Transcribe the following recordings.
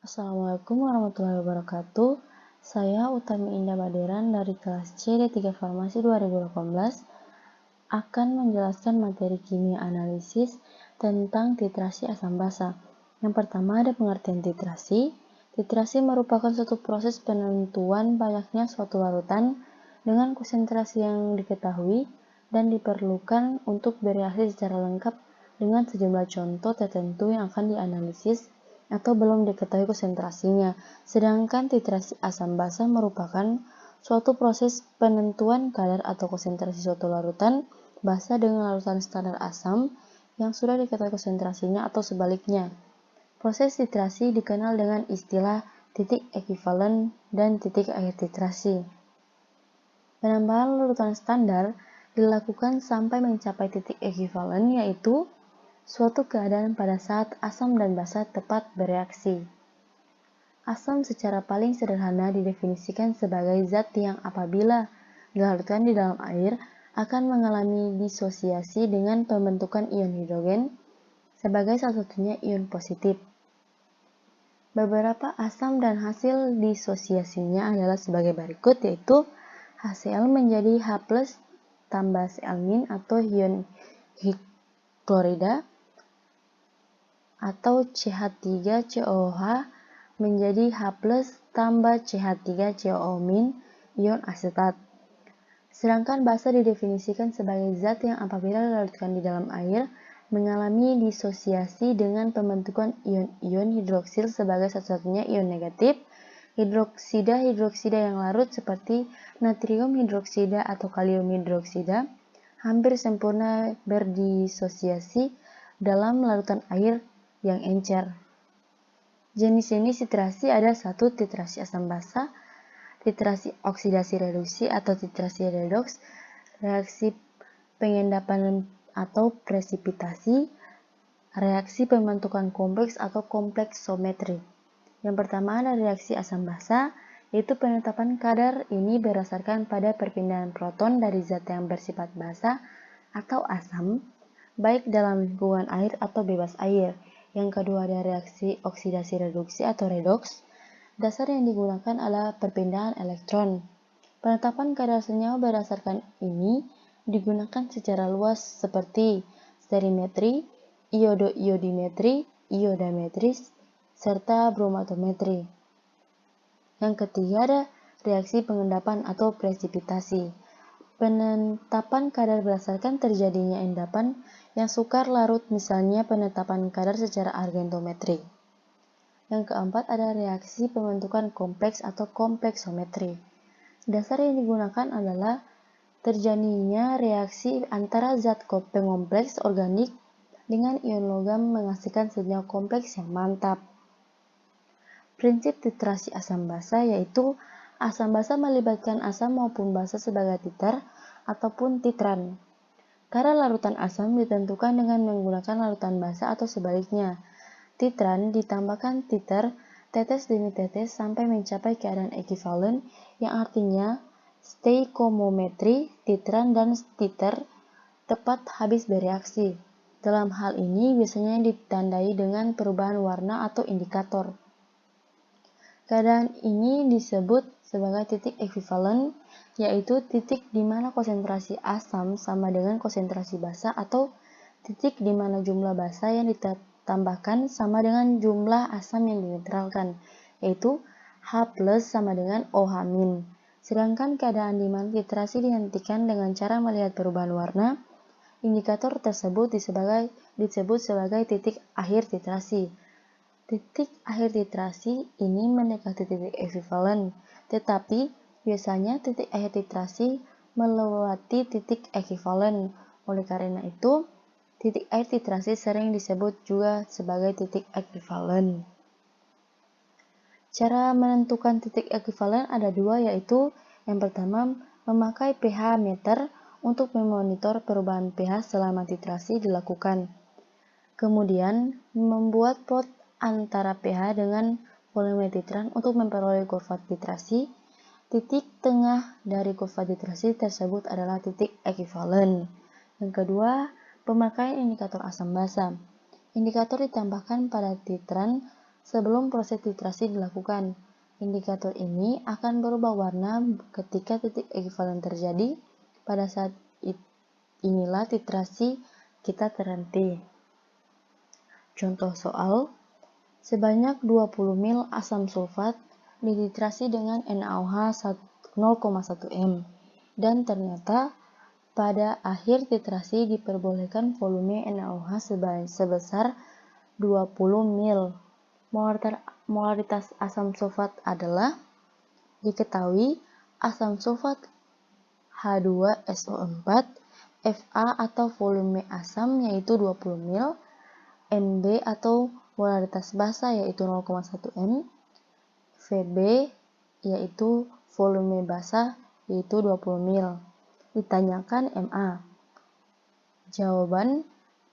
Assalamualaikum warahmatullahi wabarakatuh. Saya Utami Indah Baderan dari kelas C D3 Farmasi 2018 akan menjelaskan materi kimia analisis tentang titrasi asam basa. Yang pertama ada pengertian titrasi. Titrasi merupakan suatu proses penentuan banyaknya suatu larutan dengan konsentrasi yang diketahui dan diperlukan untuk bereaksi secara lengkap dengan sejumlah contoh tertentu yang akan dianalisis atau belum diketahui konsentrasinya. Sedangkan titrasi asam basa merupakan suatu proses penentuan kadar atau konsentrasi suatu larutan basa dengan larutan standar asam yang sudah diketahui konsentrasinya atau sebaliknya. Proses titrasi dikenal dengan istilah titik ekivalen dan titik akhir titrasi. Penambahan larutan standar dilakukan sampai mencapai titik ekivalen, yaitu suatu keadaan pada saat asam dan basa tepat bereaksi. Asam secara paling sederhana didefinisikan sebagai zat yang apabila dilarutkan di dalam air akan mengalami disosiasi dengan pembentukan ion hidrogen sebagai salah satunya ion positif. Beberapa asam dan hasil disosiasinya adalah sebagai berikut, yaitu HCl menjadi H+ tambah Cl- atau ion klorida, atau CH3COOH menjadi H+ tambah CH3COO- ion asetat. Sedangkan basa didefinisikan sebagai zat yang apabila dilarutkan di dalam air mengalami disosiasi dengan pembentukan ion-ion hidroksil sebagai satu-satunya ion negatif. Hidroksida yang larut seperti natrium hidroksida atau kalium hidroksida hampir sempurna berdisosiasi dalam larutan air yang encer. Jenis-jenis titrasi ada satu titrasi asam basa, titrasi oksidasi reduksi atau titrasi redoks, reaksi pengendapan atau presipitasi, reaksi pembentukan kompleks atau kompleksometri. Yang pertama ada reaksi asam basa, yaitu penetapan kadar ini berdasarkan pada perpindahan proton dari zat yang bersifat basa atau asam, baik dalam lingkungan air atau bebas air. Yang kedua ada reaksi oksidasi reduksi atau redoks. Dasar yang digunakan adalah perpindahan elektron. Penetapan kadar senyawa berdasarkan ini digunakan secara luas seperti sterimetri, iodo-iodimetri, iodametri, serta bromatometri. Yang ketiga ada reaksi pengendapan atau presipitasi. Penetapan kadar berdasarkan terjadinya endapan yang sukar larut, misalnya penetapan kadar secara argentometri. Yang keempat ada reaksi pembentukan kompleks atau kompleksometri. Dasar yang digunakan adalah terjadinya reaksi antara zat pengompleks organik dengan ion logam menghasilkan senyawa kompleks yang mantap. Prinsip titrasi asam basa yaitu asam basa melibatkan asam maupun basa sebagai titer ataupun titran. Kadar larutan asam ditentukan dengan menggunakan larutan basa atau sebaliknya. Titran ditambahkan titer tetes demi tetes sampai mencapai keadaan ekivalen, yang artinya stoichiometri titran dan titer tepat habis bereaksi. Dalam hal ini biasanya ditandai dengan perubahan warna atau indikator. Keadaan ini disebut sebagai titik ekivalen, yaitu titik di mana konsentrasi asam sama dengan konsentrasi basa atau titik di mana jumlah basa yang ditambahkan sama dengan jumlah asam yang dinetralkan, yaitu H+ sama dengan OH-. Sedangkan keadaan di mana titrasi dihentikan dengan cara melihat perubahan warna, indikator tersebut disebut sebagai titik akhir titrasi. Titik akhir titrasi ini mendekati titik ekivalen, tetapi biasanya titik akhir titrasi melewati titik ekivalen. Oleh karena itu, titik akhir titrasi sering disebut juga sebagai titik ekivalen. Cara menentukan titik ekivalen ada dua, yaitu yang pertama memakai pH meter untuk memonitor perubahan pH selama titrasi dilakukan. Kemudian membuat plot antara pH dengan volume titran untuk memperoleh kurva titrasi. Titik tengah dari kurva titrasi tersebut adalah titik ekivalen. Yang kedua, pemakaian indikator asam basa. Indikator ditambahkan pada titran sebelum proses titrasi dilakukan. Indikator ini akan berubah warna ketika titik ekuivalen terjadi. Pada saat inilah titrasi kita terhenti. Contoh soal, sebanyak 20 mil asam sulfat dititrasi dengan NaOH 0,1 m dan ternyata pada akhir titrasi diperbolehkan volume NaOH sebesar 20 mil. Molaritas asam sulfat adalah diketahui asam sulfat H2SO4 Fa atau volume asam yaitu 20 mil, Mb atau molaritas basa yaitu 0,1 m, Vb yaitu volume basa yaitu 20 mil. Ditanyakan Ma. Jawaban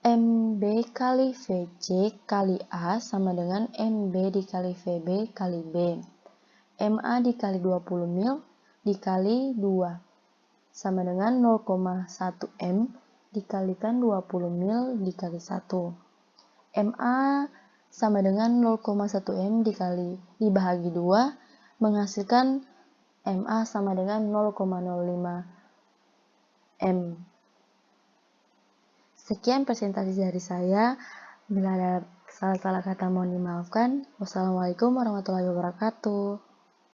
Mb kali Vc kali A sama dengan Mb dikali Vb kali B. Ma dikali 20 mil dikali 2 sama dengan 0,1 m dikalikan 20 mil dikali 1. Ma sama dengan 0,1 m dibahagi 2 menghasilkan Ma sama dengan 0,05 M. Sekian presentasi dari saya. Bila ada salah-salah kata mohon dimaafkan. Wassalamualaikum warahmatullahi wabarakatuh.